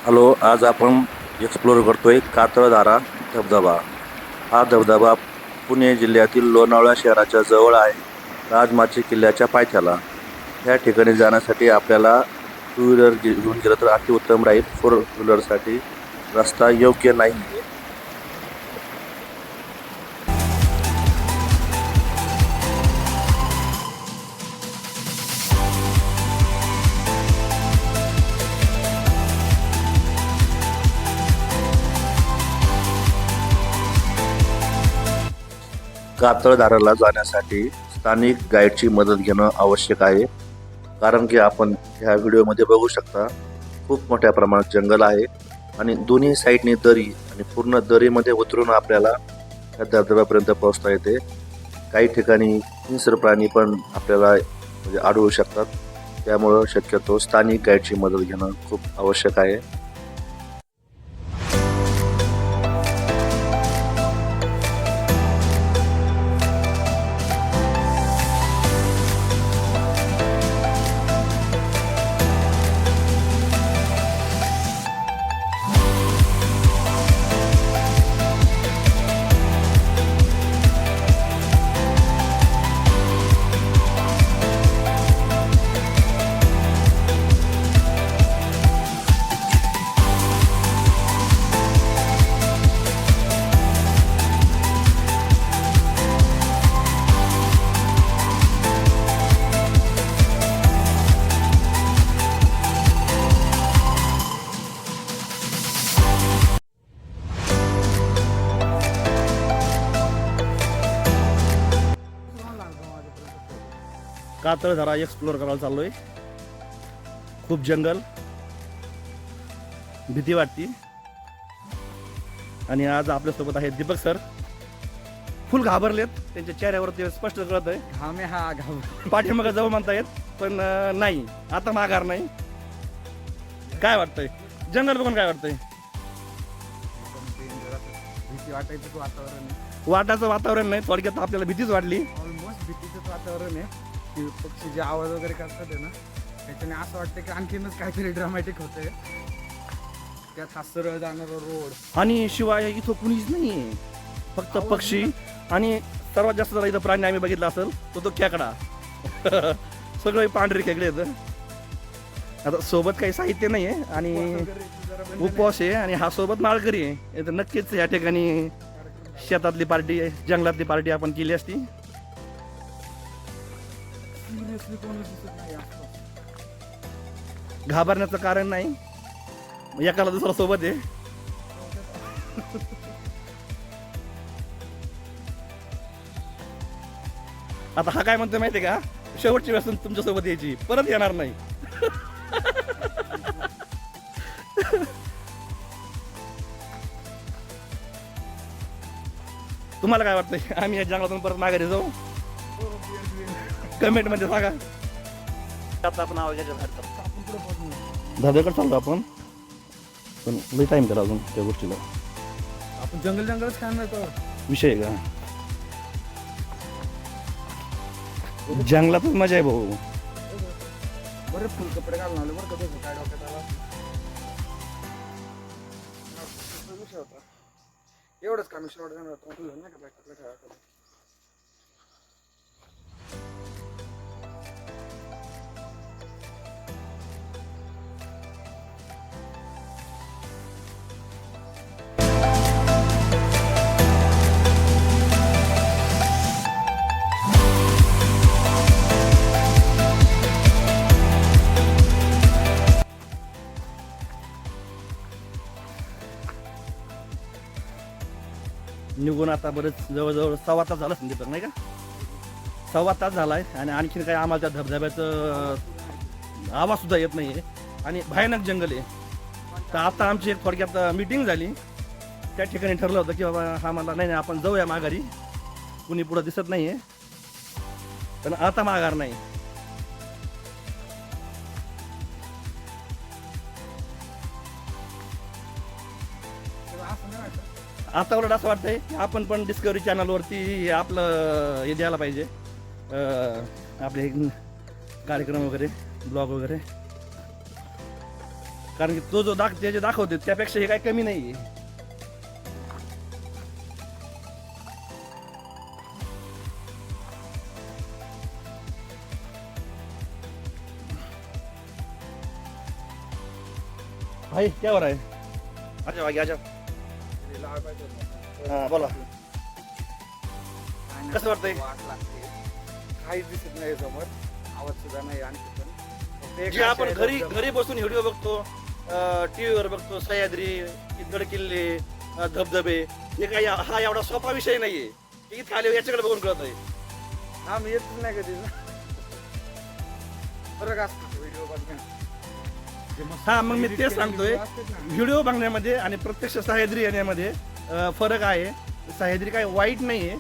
Hello, आज आपण explore करतोय कातळधारा धबधबा. हा धबधबा पुणे जिल्ह्यातील लोणावळा शहराच्या जवळ आहे, राजमाची किल्ल्याच्या पायथ्याला. या ठिकाणी जाण्यासाठी आपल्याला टू व्हीलर घेऊन गेलं तर अतिउत्तम राहील. फोर व्हीलरसाठी रस्ता योग्य नाही. कातळधाराला जाण्यासाठी स्थानिक गाईडची मदत घेणं आवश्यक आहे, कारण की आपण ह्या व्हिडिओमध्ये बघू शकता खूप मोठ्या प्रमाणात जंगल आहे आणि दोन्ही साईडने दरी आणि पूर्ण दरीमध्ये उतरून आपल्याला या धबधब्यापर्यंत पोहोचता येते. काही ठिकाणी हिंस्र प्राणी पण आपल्याला म्हणजे आढळू शकतात, त्यामुळं शक्यतो स्थानिक गाईडची मदत घेणं खूप आवश्यक आहे. कातळधारा एक्सप्लोर करायला चाललोय. खूप जंगल, भीती वाटती. आणि आज आपल्यासोबत आहेत दीपक सर. फुल घाबरलेत, त्यांच्या चेहऱ्यावरती स्पष्ट कळत आहे. पाठीमागे जाऊ म्हणतायत, पण नाही, आता माघार नाही. काय वाटतंय जंगल बघून? काय वाटतंय? भीती वाटायचं वातावरण आहे. वाटाचं वातावरण नाही, थोडक्यात आपल्याला भीतीच वाटली. ऑलमोस्ट भीतीचंच वातावरण आहे की पक्षी जे आवाज वगैरे करतात आहे ना, त्याच्याने असं वाटतं की आणखीनच काहीतरी ड्रामॅटिक होतंय. त्यात हा सरळ जाणारा रोड आणि शिवाय इथं कुणीच नाहीये, फक्त पक्षी. आणि सर्वात जास्त जरा इथं प्राणी आम्ही बघितला असेल तो खेकडा. सगळे पांढरे खेकडे आहेत. आता सोबत काही साहित्य नाही आहे आणि उपवास आहे, आणि हा सोबत माळकरी आहे. तर नक्कीच या ठिकाणी शेतातली पार्टी, जंगलातली पार्टी आपण केली असती. सिरियसली कोणच दिसत नाही आसपास. घाबरण्याचं कारण नाही, एकाला दुसरा सोबत आहे. आता हा काय म्हणतोय माहितीये का, शेवटची वेळेस तुमच्या सोबत यायची, परत येणार नाही. तुम्हाला काय वाटतंय, आम्ही या जंगलातून परत माघारी जाऊ? कमेंट मध्ये सांगा. आता आपण आवाजाच्या बाहेर करतो. आपण पुढे पोहोचलो. धबधब्याकडे चाललो आपण, पण लई टाइम करा अजून त्या गोष्टीला. आपण जंगलच काय नाही. विषय आहे का, जंगलातच मजा आहे भाऊ. बरे फुल कपडे घालून आले बरं का. त्याचं काय डोक्यात आला विषय होता. एवढंच का मी शॉर्ट जाणार होतो तुझं नाही का बॅकअपला ठेवायचं. निघून आता बरेच जवळजवळ 1.25 तास झाला संदीप, नाही का? 1.25 तास झालाय आणि आणखीन काही आम्हाला त्या धबधब्याचं आवाज सुद्धा येत नाहीये आणि भयानक जंगल आहे. तर आता आमची एक थोडक्यात मीटिंग झाली. त्या ठिकाणी ठरलं होतं की बाबा हा मला नाही आपण जाऊया माघारी, कुणी पुढं दिसत नाहीये, पण आता माघार नाही. असं नाही वाटत. आता उलट असं वाटतंय की आपण पण डिस्कवरी चॅनलवरती आपलं हे द्यायला पाहिजे, आपले कार्यक्रम वगैरे, ब्लॉग वगैरे. कारण की तो जो ते जे दाखवते त्यापेक्षा हे काही कमी नाही आहे. भाई क्या हो रहा है? आजा आगे आजा. हा बोला. कसं वाटतंय? काहीच दिसत नाही समोर, आवाज सुद्धा नाही आणखी पण. फक्त एक जे आपण अशी घरी आहे घरी बसून व्हिडिओ बघतो, टीव्हीवर बघतो, सह्याद्री, गड किल्ले, धबधबे, हे काही हा एवढा सोपा विषय नाहीये की इथे आले याच्याकडे बघून कळत आहे. हा मी येतच नाही कधी ना. फरक असतो व्हिडिओ बघण्यात. जे मस्त हा मग मी edit तेच केलेले सांगतोय, video असतात ना, व्हिडिओ बघण्यामध्ये आणि प्रत्यक्ष सह्याद्री येण्यामध्ये फरक आहे. सह्याद्री काही वाईट नाहीये,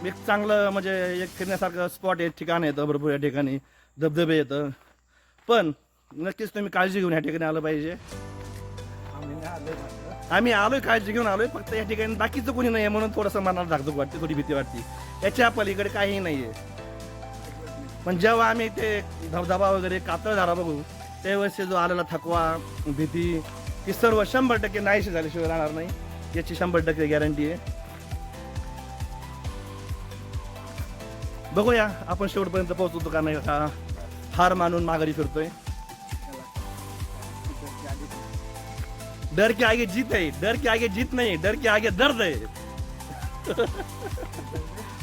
एक चांगलं म्हणजे एक फिरण्यासारखं स्पॉट आहे, ठिकाण येतं भरपूर या ठिकाणी, धबधबे येतं. पण नक्कीच तुम्ही काळजी घेऊन या ठिकाणी आलं पाहिजे. आम्ही नाही आलोय मात्र. आम्ही आलोय, काळजी घेऊन आलोय, फक्त या ठिकाणी बाकीचं कोणी नाही म्हणून थोडंसं मनाला धाकधूक वाटते, थोडी भीती वाटते. याच्या पलीकडे काहीही नाहीये. पण जेव्हा आम्ही ते धबधबा वगैरे कातळधारा बघू त्यावेळेस जो आलेला थकवा, भीती, ती सर्व 100% नाहीशी झाल्याशिवाय राहणार नाही, याची 100% गॅरंटी आहे. बघूया आपण शेवटपर्यंत पोहोचतो का नाही, का हार मानून माघारी फिरतोय. डर के आगे जीत है, डर के आगे जीत नहीं, डर के आगे दर्द है.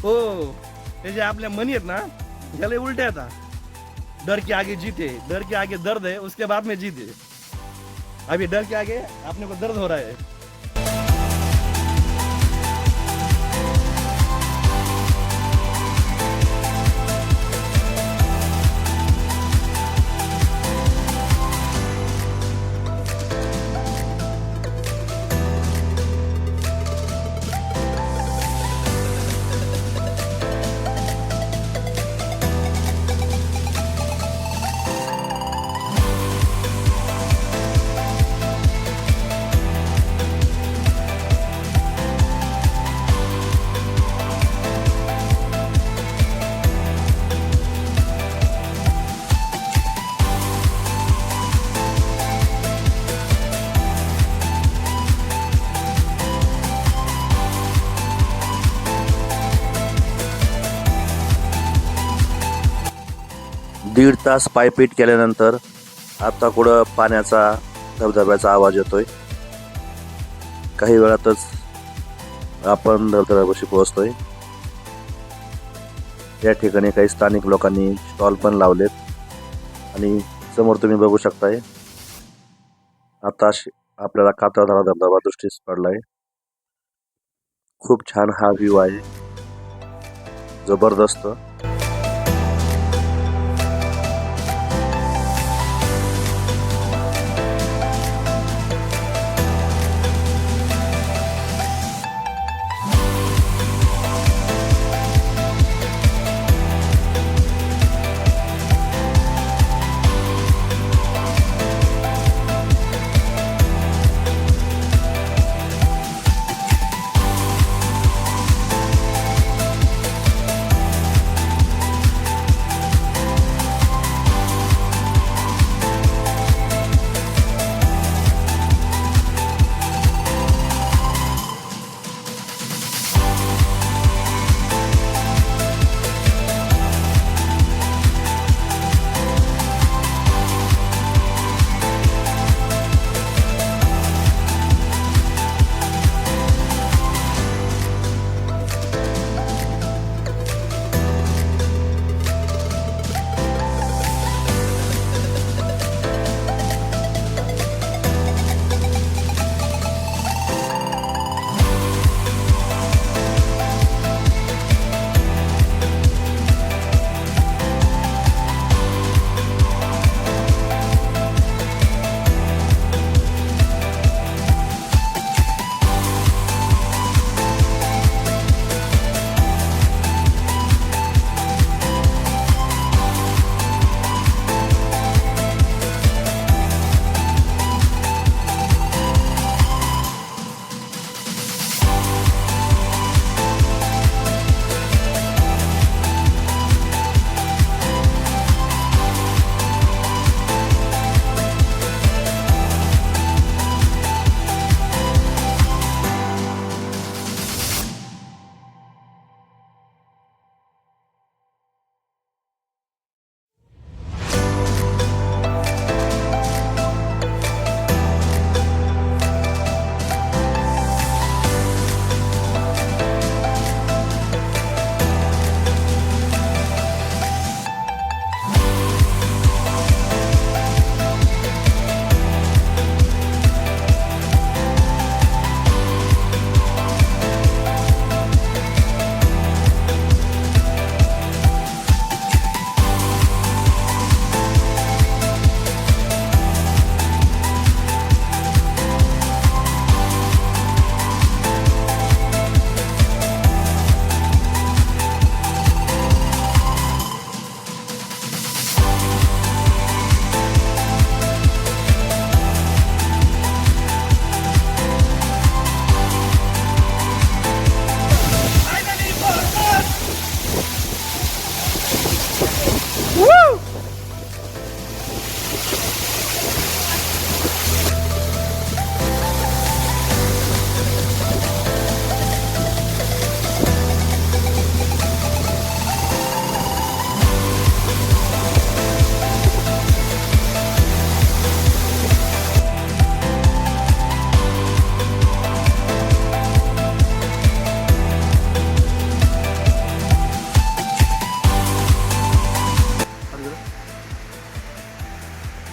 हो, ते जे आपल्या मनी आहेत ना याला उलटे येतात. डर के आगे जीत है, डर के आगे दर्द है, उसके बाद में जीत है. अभी डर के आगे अपने को दर्द हो रहा है. दीड तास पायपीट केल्यानंतर आता कुठं पाण्याचा धबधब्याचा आवाज येतोय. काही वेळातच आपण धबधब्यापाशी पोहोचतोय. या ठिकाणी काही स्थानिक लोकांनी स्टॉल पण लावलेत आणि समोर तुम्ही बघू शकताय आता आपल्याला कातळधारा धबधबा दृष्टीस पडलाय. खूप छान हा व्ह्यू आहे, जबरदस्त.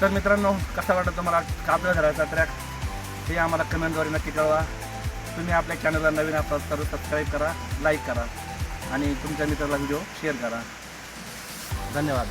तर मित्रांनो, कसा वाटतं तुम्हाला काजळ धरायचा ट्रॅक हे आम्हाला कमेंटद्वारे नक्की कळवा. तुम्ही आपल्या चॅनलला नवीन असाल तर सबस्क्राईब करा, लाईक करा आणि तुमच्या मित्राला व्हिडिओ शेअर करा. धन्यवाद.